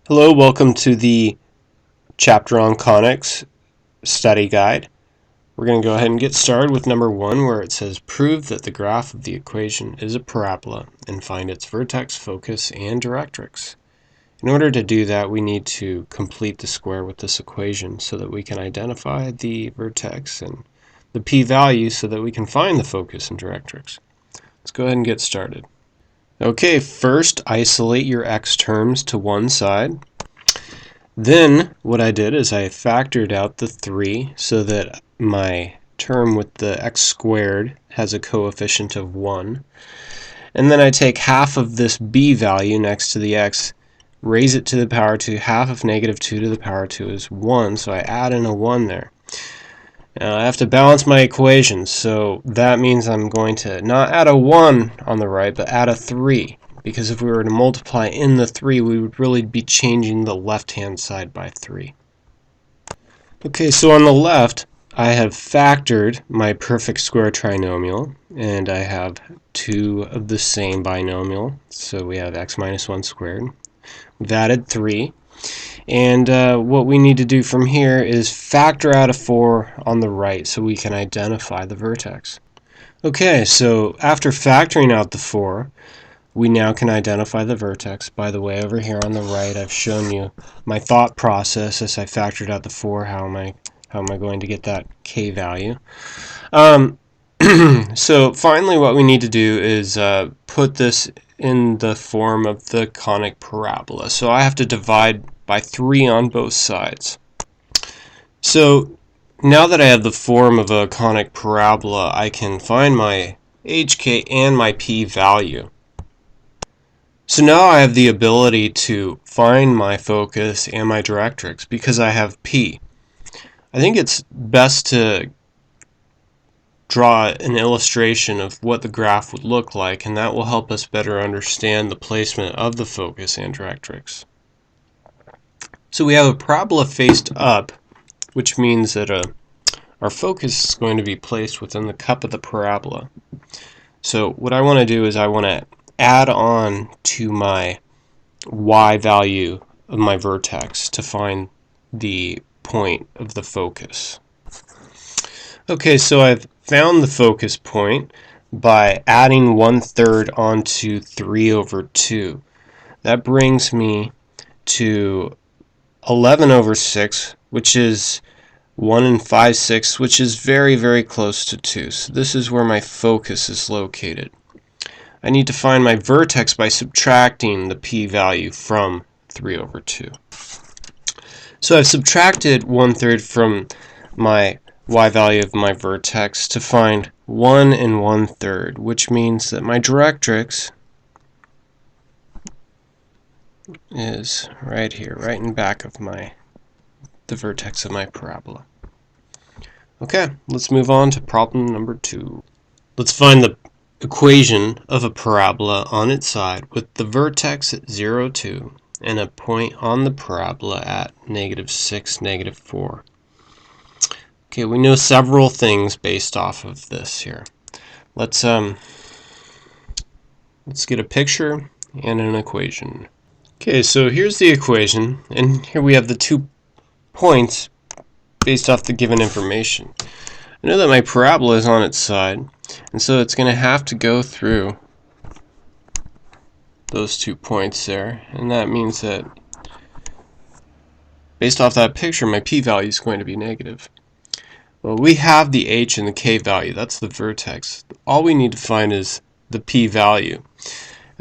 Hello, welcome to the chapter on conics study guide. We're going to go ahead and get started with number 1, where it says prove that the graph of the equation is a parabola and find its vertex, focus, and directrix. In order to do that, we need to complete the square with this equation so that we can identify the vertex and the p-value so that we can find the focus and directrix. Let's go ahead and get started. Okay, first isolate your x terms to one side. Then what I did is I factored out the 3 so that my term with the x squared has a coefficient of 1. And then I take half of this b value next to the x, raise it to the power 2. Half of negative 2 to the power 2 is 1, so I add in a 1 there. Now I have to balance my equations, so that means I'm going to not add a 1 on the right, but add a 3. Because if we were to multiply in the 3, we would really be changing the left-hand side by 3. Okay, so on the left, I have factored my perfect square trinomial, and I have 2 of the same binomial. So we have x minus 1 squared. We've added 3. And what we need to do from here is factor out a 4 on the right so we can identify the vertex. Okay, so after factoring out the 4, we now can identify the vertex. By the way, over here on the right, I've shown you my thought process as I factored out the 4. How am I going to get that k value? So finally, what we need to do is put this in the form of the conic parabola. So I have to divide by 3 on both sides. So now that I have the form of a conic parabola, I can find my hk and my p value. So now I have the ability to find my focus and my directrix because I have p. I think it's best to draw an illustration of what the graph would look like, and that will help us better understand the placement of the focus and directrix. So we have a parabola faced up, which means that our focus is going to be placed within the cup of the parabola. So what I want to do is I want to add on to my y value of my vertex to find the point of the focus. Okay, so I've found the focus point by adding 1/3 onto 3 over 2. That brings me to 11 over 6, which is 1 5/6, which is very, very close to 2. So this is where my focus is located. I need to find my vertex by subtracting the p-value from 3 over 2. So I've subtracted 1/3 from my y value of my vertex to find 1 and 1/3, which means that my directrix is right here, right in back of the vertex of my parabola. Okay, let's move on to problem number 2. Let's find the equation of a parabola on its side with the vertex at 0, 2 and a point on the parabola at -6, -4. Okay, we know several things based off of this here. Let's get a picture and an equation. Okay, so here's the equation, and here we have the 2 points based off the given information. I know that my parabola is on its side, and so it's going to have to go through those 2 points there, and that means that based off that picture, my p-value is going to be negative. Well, we have the h and the k value. That's the vertex. All we need to find is the p-value.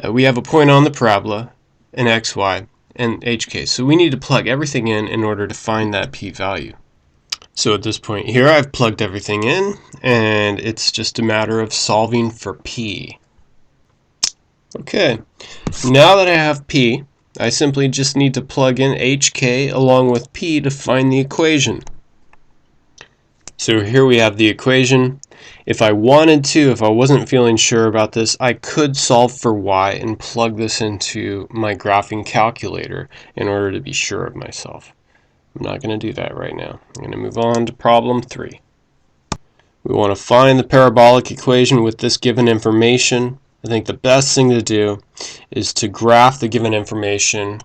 We have a point on the parabola, an x, y, and hk. So we need to plug everything in order to find that p-value. So at this point here, I've plugged everything in, and it's just a matter of solving for p. Okay, now that I have p, I simply just need to plug in hk along with p to find the equation. So here we have the equation. If I wanted to, if I wasn't feeling sure about this, I could solve for y and plug this into my graphing calculator in order to be sure of myself. I'm not going to do that right now. I'm going to move on to problem 3. We want to find the parabolic equation with this given information. I think the best thing to do is to graph the given information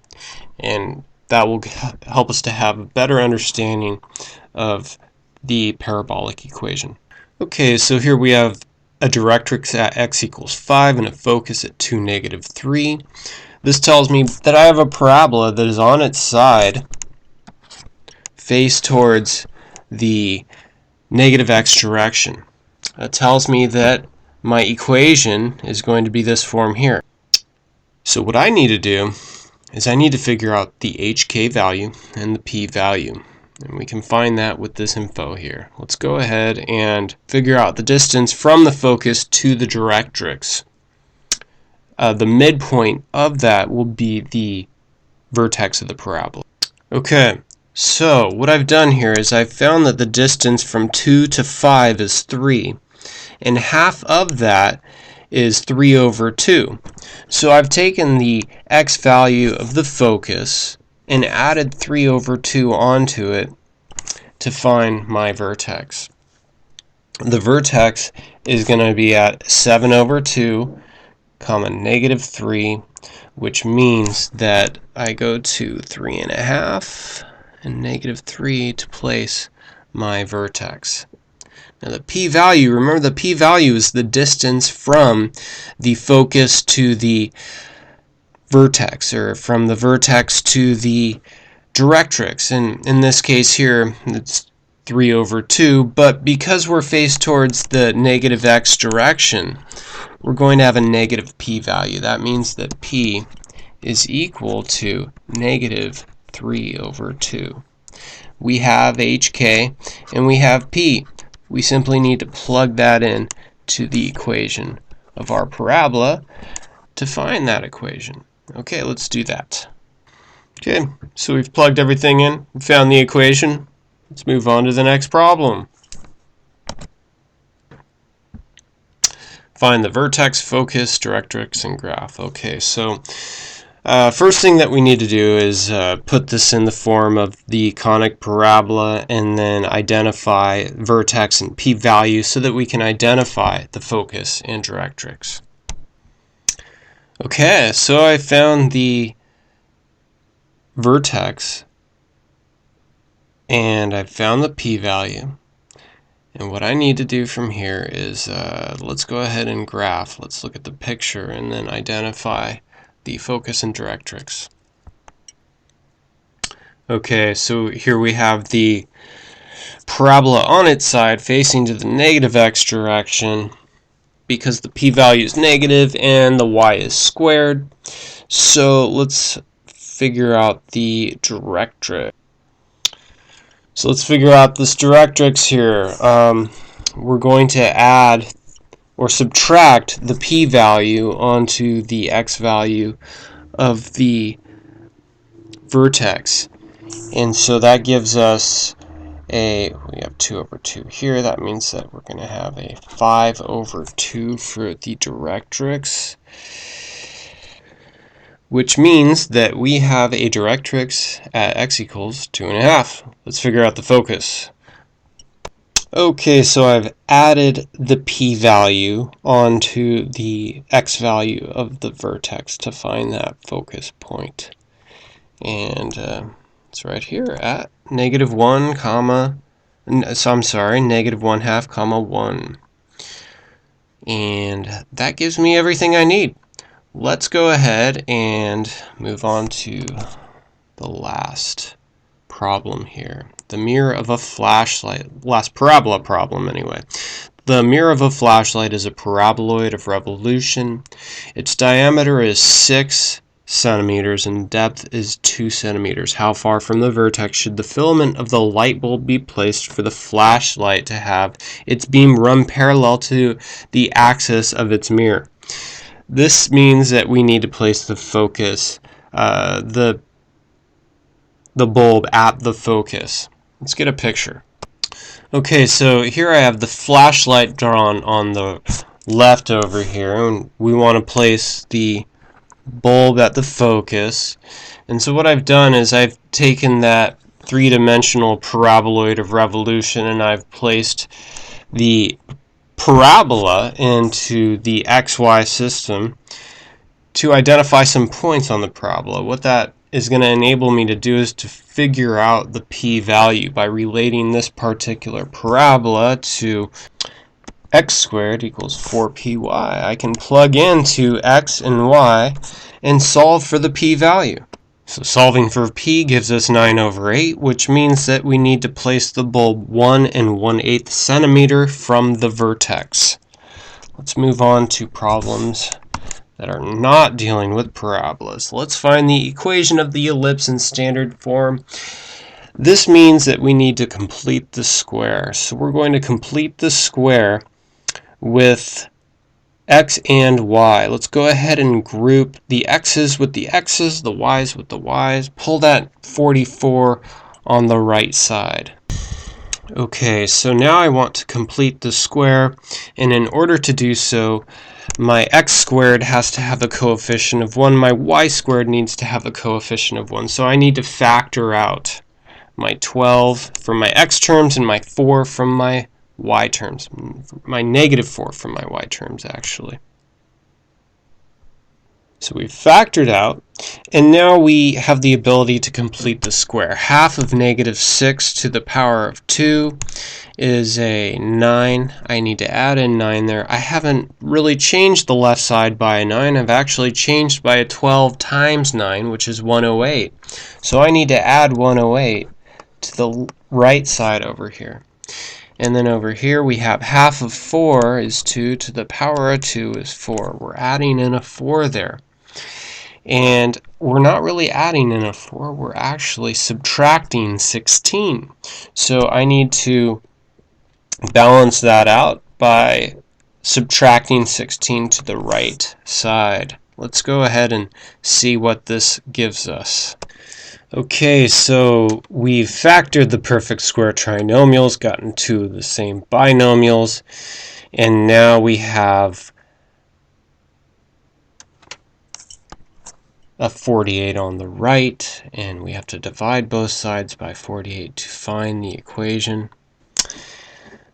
and that will help us to have a better understanding of the parabolic equation. Okay, so here we have a directrix at x equals 5 and a focus at 2, -3. This tells me that I have a parabola that is on its side face towards the -x direction. That tells me that my equation is going to be this form here. So what I need to do is I need to figure out the hk value and the p value. And we can find that with this info here. Let's go ahead and figure out the distance from the focus to the directrix. The midpoint of that will be the vertex of the parabola. Okay, so what I've done here is I've found that the distance from 2 to 5 is 3, and half of that is 3/2. So I've taken the x value of the focus and added 3/2 onto it to find my vertex. The vertex is going to be at 7/2, -3, which means that I go to 3.5 and -3 to place my vertex. Now the p-value, remember the p-value is the distance from the focus to the vertex, or from the vertex to the directrix. And in this case here, it's 3/2, but because we're faced towards the -x direction, we're going to have a negative p-value. That means that p is equal to -3/2. We have hk and we have p. We simply need to plug that in to the equation of our parabola to find that equation. Okay, let's do that. Okay, so we've plugged everything in, found the equation. Let's move on to the next problem. Find the vertex, focus, directrix, and graph. Okay, so first thing that we need to do is put this in the form of the conic parabola and then identify vertex and p-value so that we can identify the focus and directrix. Okay, so I found the vertex and I found the p-value. And what I need to do from here is let's go ahead and graph. Let's look at the picture and then identify the focus and directrix. Okay, so here we have the parabola on its side facing to the -x direction because the p-value is negative and the y is squared. So let's figure out the directrix. So let's figure out this directrix here. We're going to add or subtract the p-value onto the x value of the vertex. And so that gives us we have 2/2 here. That means that we're going to have a 5/2 for the directrix, which means that we have a directrix at x equals 2.5. Let's figure out the focus. Okay, so I've added the p-value onto the x value of the vertex to find that focus point. And it's right here at -1, -1/2, 1. And that gives me everything I need. Let's go ahead and move on to the last problem here. The mirror of a flashlight, last parabola problem anyway. The mirror of a flashlight is a paraboloid of revolution. Its diameter is 6 centimeters and depth is 2 centimeters. How far from the vertex should the filament of the light bulb be placed for the flashlight to have its beam run parallel to the axis of its mirror? This means that we need to place the focus, the bulb at the focus. Let's get a picture. Okay, so here I have the flashlight drawn on the left over here, and we want to place the bulb at the focus. And so what I've done is I've taken that three-dimensional paraboloid of revolution and I've placed the parabola into the XY system to identify some points on the parabola. What that is going to enable me to do is to figure out the p-value by relating this particular parabola to x squared equals 4py. I can plug into x and y and solve for the p-value. So solving for p gives us 9/8, which means that we need to place the bulb 1 1/8 centimeter from the vertex. Let's move on to problems that are not dealing with parabolas. Let's find the equation of the ellipse in standard form. This means that we need to complete the square. So we're going to complete the square with x and y. Let's go ahead and group the x's with the x's, the y's with the y's. Pull that 44 on the right side. Okay, so now I want to complete the square, and in order to do so, my x squared has to have a coefficient of 1, my y squared needs to have a coefficient of 1. So I need to factor out my 12 from my x terms and my 4 from my y terms, my -4 from my y terms actually. So we've factored out, and now we have the ability to complete the square. Half of -6 to the power of 2 is a 9. I need to add in 9 there. I haven't really changed the left side by a 9. I've actually changed by a 12 times 9, which is 108. So I need to add 108 to the right side over here. And then over here we have half of 4 is 2 to the power of 2 is 4. We're adding in a 4 there. And we're not really adding in a 4, we're actually subtracting 16. So I need to balance that out by subtracting 16 to the right side. Let's go ahead and see what this gives us. Okay, so we've factored the perfect square trinomials, gotten two of the same binomials, and now we have a 48 on the right, and we have to divide both sides by 48 to find the equation.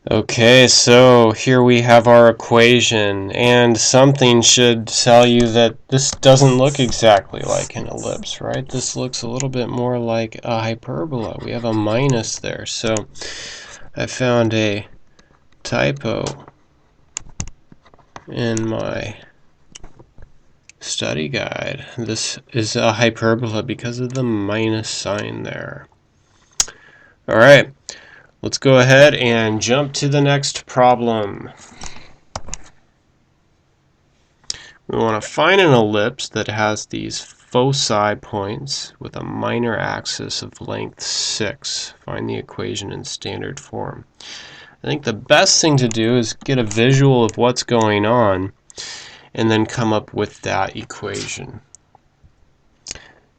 Okay, so here we have our equation, and something should tell you that this doesn't look exactly like an ellipse, right? This looks a little bit more like a hyperbola. We have a minus there, so I found a typo in my study guide. This is a hyperbola because of the minus sign there. All right. Let's go ahead and jump to the next problem. We want to find an ellipse that has these foci points with a minor axis of length 6. Find the equation in standard form. I think the best thing to do is get a visual of what's going on and then come up with that equation.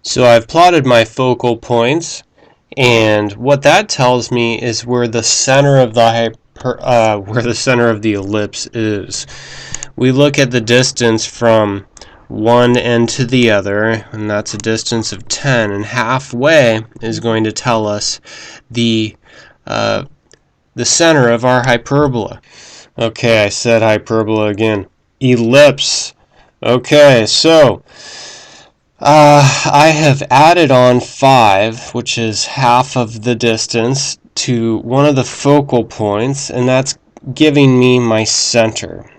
So I've plotted my focal points, and what that tells me is where the center of the ellipse is. We look at the distance from one end to the other, and that's a distance of 10, and halfway is going to tell us the center of our hyperbola. Okay, I said hyperbola again. Ellipse. Okay, so I have added on 5, which is half of the distance, to one of the focal points, and that's giving me my center.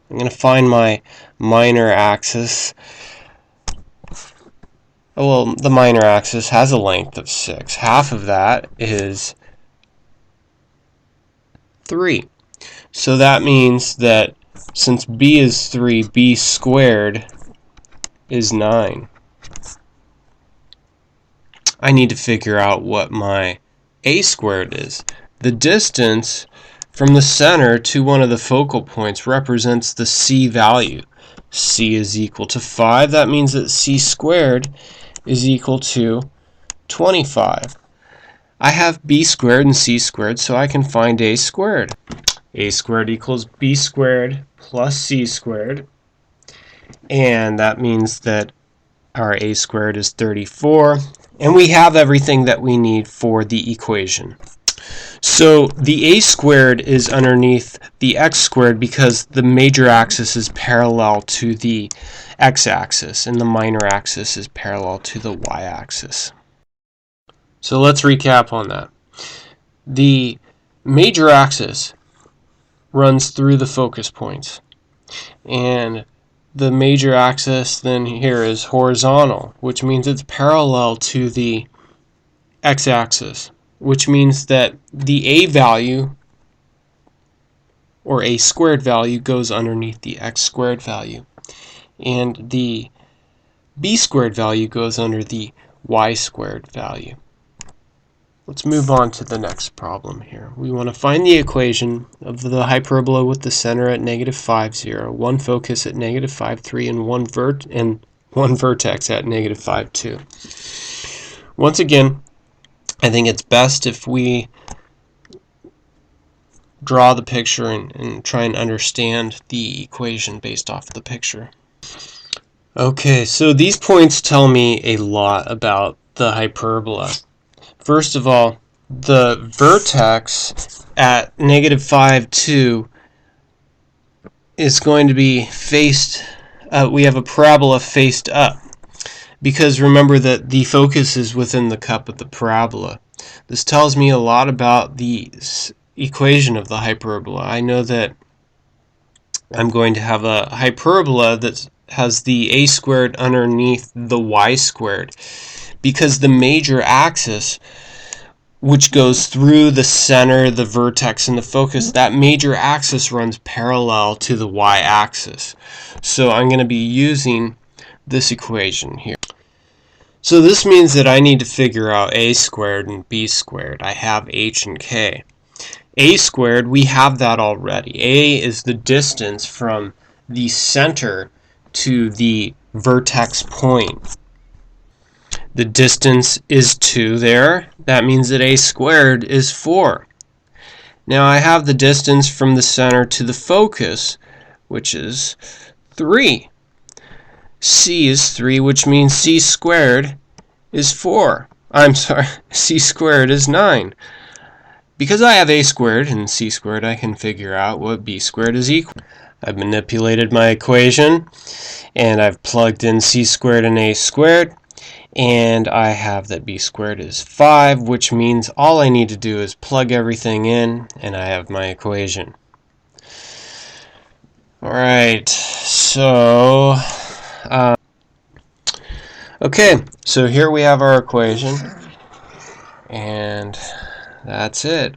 I'm going to find my minor axis. Well, the minor axis has a length of 6. Half of that is 3. So that means that since b is 3, b squared is 9. I need to figure out what my a squared is. The distance from the center to one of the focal points represents the c value. C is equal to 5. That means that c squared is equal to 25. I have b squared and c squared, so I can find a squared. A squared equals b squared plus c squared, and that means that our a squared is 34, and we have everything that we need for the equation. So the a squared is underneath the x squared because the major axis is parallel to the x-axis, and the minor axis is parallel to the y-axis. So let's recap on that. The major axis runs through the focus points, and the major axis then here is horizontal, which means it's parallel to the x-axis, which means that the a value or a squared value goes underneath the x squared value, and the b squared value goes under the y squared value. Let's move on to the next problem here. We want to find the equation of the hyperbola with the center at -5, 0, one focus at -5, 3, and one vertex at -5, 2. Once again, I think it's best if we draw the picture and try and understand the equation based off the picture. Okay, so these points tell me a lot about the hyperbola. First of all, the vertex at -5, 2 is going to be faced, we have a parabola faced up, because remember that the focus is within the cup of the parabola. This tells me a lot about the equation of the hyperbola. I know that I'm going to have a hyperbola that has the a squared underneath the y squared, because the major axis, which goes through the center, the vertex, and the focus, that major axis runs parallel to the y-axis. So I'm going to be using this equation here. So this means that I need to figure out a squared and b squared. I have h and k. A squared, we have that already. A is the distance from the center to the vertex point. The distance is 2 there. That means that a squared is 4. Now I have the distance from the center to the focus, which is 3. C is 3, which means c squared is 4. I'm sorry, c squared is 9. Because I have a squared and c squared, I can figure out what b squared is equal. I've manipulated my equation, and I've plugged in c squared and a squared, and I have that b squared is 5, which means all I need to do is plug everything in, and I have my equation. Alright, so okay, so here we have our equation, and that's it.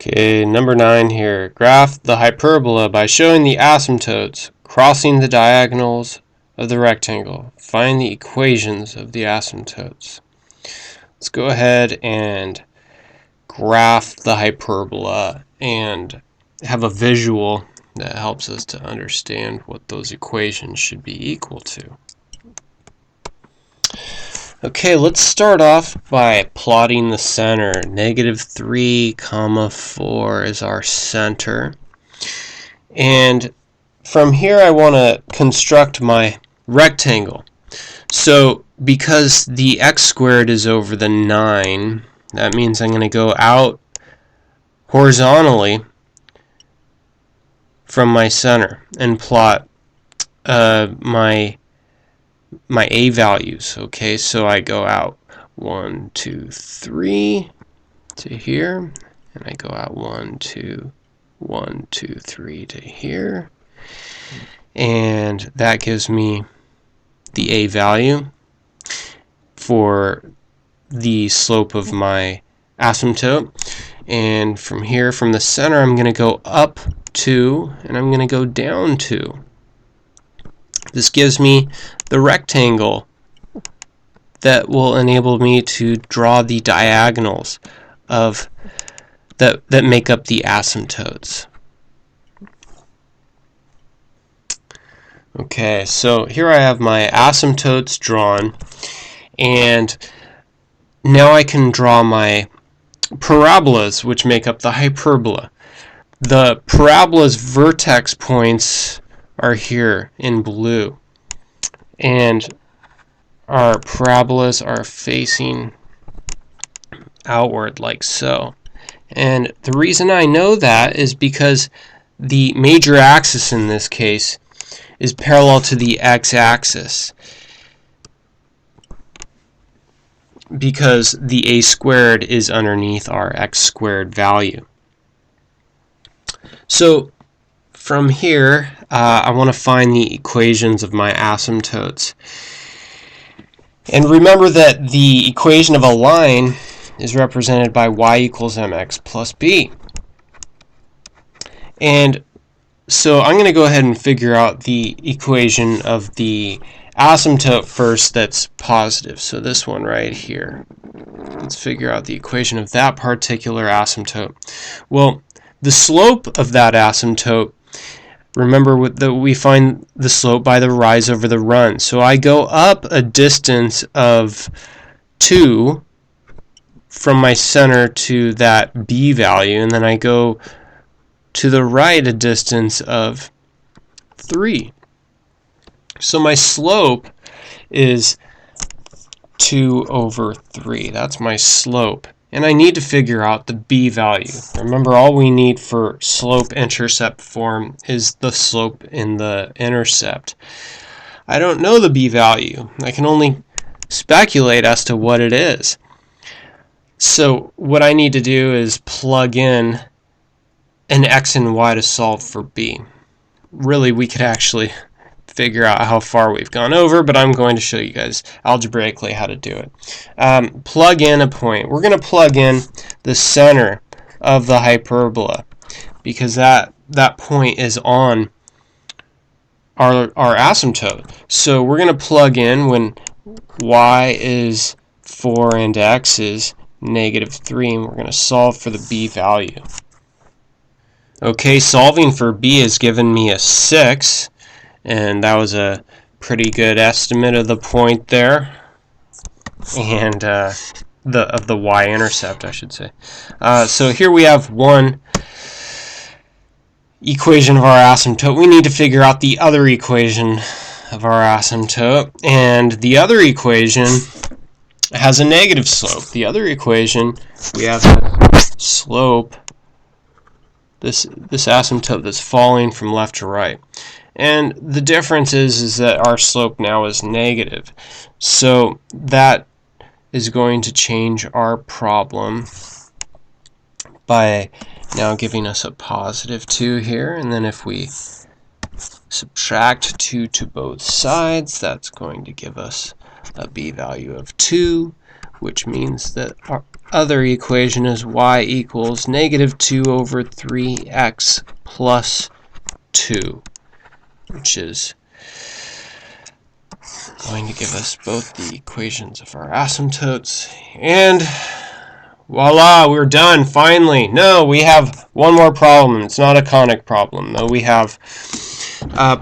Okay, number 9 here. Graph the hyperbola by showing the asymptotes crossing the diagonals of the rectangle. Find the equations of the asymptotes. Let's go ahead and graph the hyperbola and have a visual that helps us to understand what those equations should be equal to. Okay, let's start off by plotting the center. -3, 4 is our center. And from here I want to construct my rectangle. So because the x squared is over the 9, that means I'm going to go out horizontally from my center and plot my a values. Okay, so I go out 1, 2, 3 to here, and I go out 1, 2, 1, 2, 3 to here, and that gives me the a value for the slope of my asymptote. And from here, from the center, I'm going to go up 2 and I'm going to go down 2. This gives me the rectangle that will enable me to draw the diagonals of that make up the asymptotes. Okay, so here I have my asymptotes drawn, and now I can draw my parabolas, which make up the hyperbola. The parabola's vertex points are here in blue, and our parabolas are facing outward like so. And the reason I know that is because the major axis in this case is parallel to the x-axis, because the a squared is underneath our x squared value. So from here, I want to find the equations of my asymptotes. And remember that the equation of a line is represented by y equals mx plus b. And so I'm going to go ahead and figure out the equation of the asymptote first that's positive. So this one right here. Let's figure out the equation of that particular asymptote. Well, the slope of that asymptote, remember that we find the slope by the rise over the run. So I go up a distance of 2 from my center to that b value, and then I go to the right a distance of 3. So my slope is 2 over 3. That's my slope. And I need to figure out the b value. Remember, all we need for slope-intercept form is the slope in the intercept. I don't know the b value. I can only speculate as to what it is. So what I need to do is plug in an x and y to solve for b. Really, we could actually figure out how far we've gone over, but I'm going to show you guys algebraically how to do it. Plug in a point. We're going to plug in the center of the hyperbola, because that point is on our asymptote. So we're going to plug in when y is 4 and x is -3, and we're going to solve for the b value. Okay, solving for b has given me a 6, and that was a pretty good estimate of the point there, and of the y-intercept, I should say. So here we have one equation of our asymptote. We need to figure out the other equation of our asymptote, and the other equation has a negative slope. The other equation, we have a slope, this asymptote that's falling from left to right. And the difference is that our slope now is negative. So that is going to change our problem by now giving us a +2 here. And then if we subtract 2 to both sides, that's going to give us a b value of 2, which means that our other equation is y equals -2 over 3x plus 2, which is going to give us both the equations of our asymptotes. And voila, we're done, finally. No, we have one more problem. It's not a conic problem, though. We have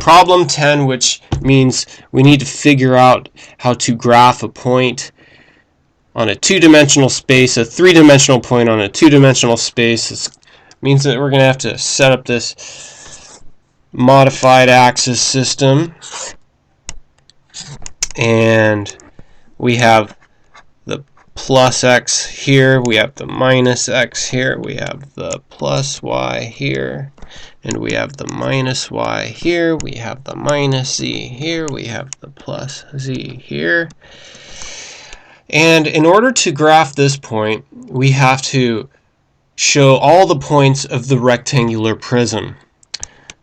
problem 10, which means we need to figure out how to graph a point on a 2-dimensional space, a 3-dimensional point on a 2-dimensional space. This means that we're going to have to set up this modified axis system, and we have the plus x here, we have the minus x here, we have the plus y here, and we have the minus y here, we have the minus z here, we have the plus z here. And in order to graph this point, we have to show all the points of the rectangular prism.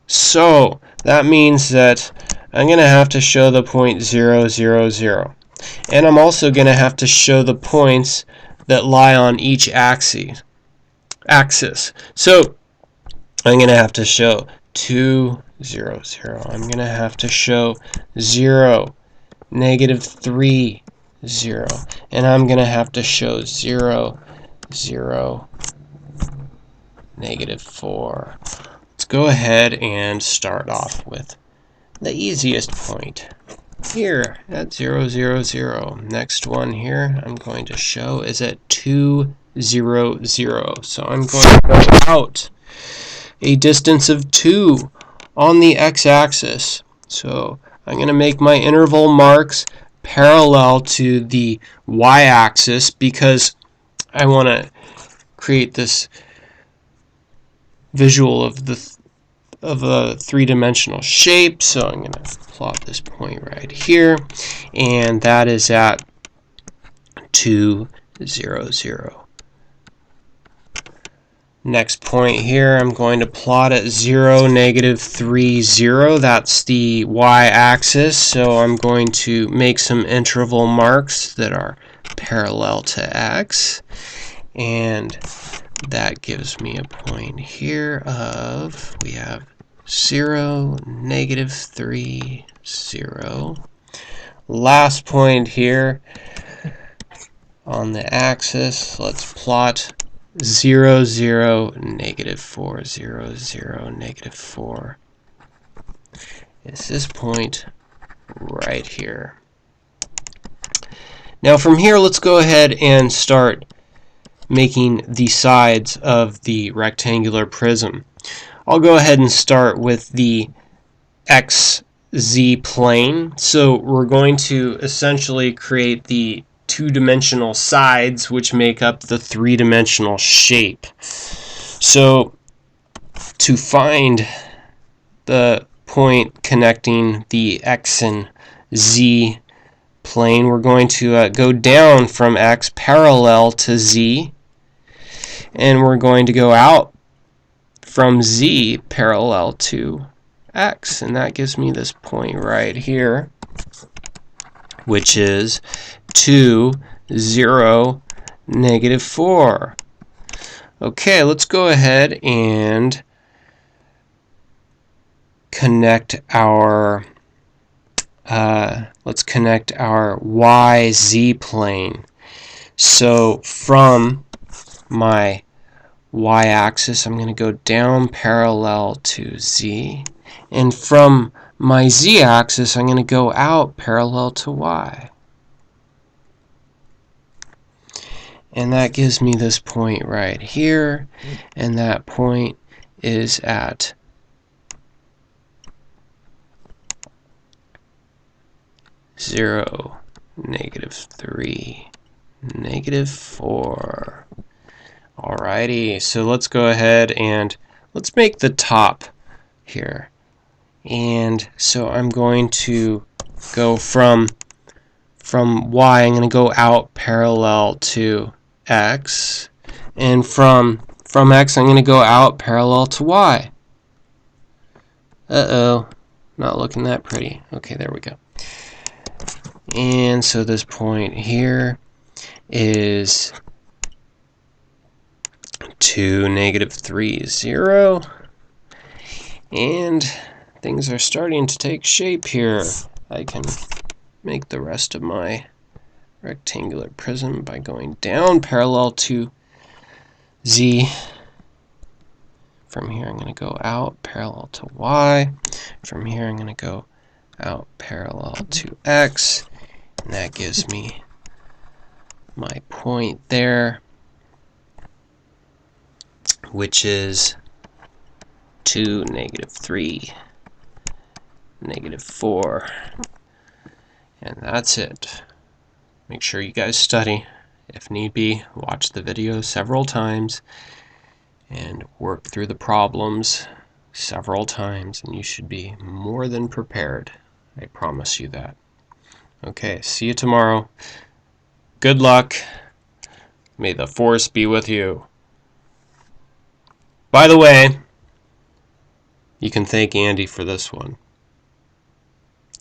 So that means that I'm going to have to show the point 0, 0, 0. And I'm also going to have to show the points that lie on each axis. So I'm going to have to show 2, 0, 0. I'm going to have to show 0, -3, 0. And I'm going to have to show 0, 0, -4. Let's go ahead and start off with the easiest point here at 0, 0, 0. Next one here I'm going to show is at 2, 0, 0. So I'm going to go out a distance of 2 on the x-axis. So I'm going to make my interval marks parallel to the y-axis because I want to create this visual of of a three-dimensional shape, so I'm going to plot this point right here, and that is at 2, 0, 0. Next point here, I'm going to plot at 0, negative 3, 0. That's the y-axis, so I'm going to make some interval marks that are parallel to x, and that gives me a point here of, we have 0, negative 3, 0. Last point here on the axis, let's plot 0, 0, negative 4, 0, 0, negative 4. It's this point right here. Now from here, let's go ahead and start making the sides of the rectangular prism. I'll go ahead and start with the XZ plane. So we're going to essentially create the two-dimensional sides which make up the three-dimensional shape. So to find the point connecting the X and Z plane, we're going to go down from X parallel to Z, and we're going to go out from Z parallel to X, and that gives me this point right here, which is 2, 0, negative 4. Okay, let's go ahead and connect our YZ plane. So from my y-axis, I'm going to go down parallel to Z, and from my z-axis, I'm going to go out parallel to y. And that gives me this point right here, and that point is at 0, negative 3, negative 4. Alrighty, so let's go ahead and let's make the top here. And so I'm going to go from y, I'm going to go out parallel to x, and from x I'm going to go out parallel to y. Uh-oh, not looking that pretty. Okay, there we go. And so this point here is 2, negative 3, 0. And things are starting to take shape here. I can make the rest of my rectangular prism by going down parallel to Z. From here I'm going to go out parallel to Y. From here I'm going to go out parallel to X. And that gives me my point there, which is 2, negative 3, negative 4. And that's it. Make sure you guys study. If need be, watch the video several times and work through the problems several times, and you should be more than prepared. I promise you that. Okay, see you tomorrow. Good luck. May the force be with you. By the way, you can thank Andy for this one.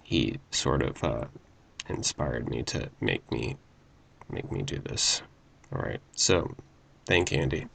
He sort of inspired me to make me do this. All right, so thank Andy.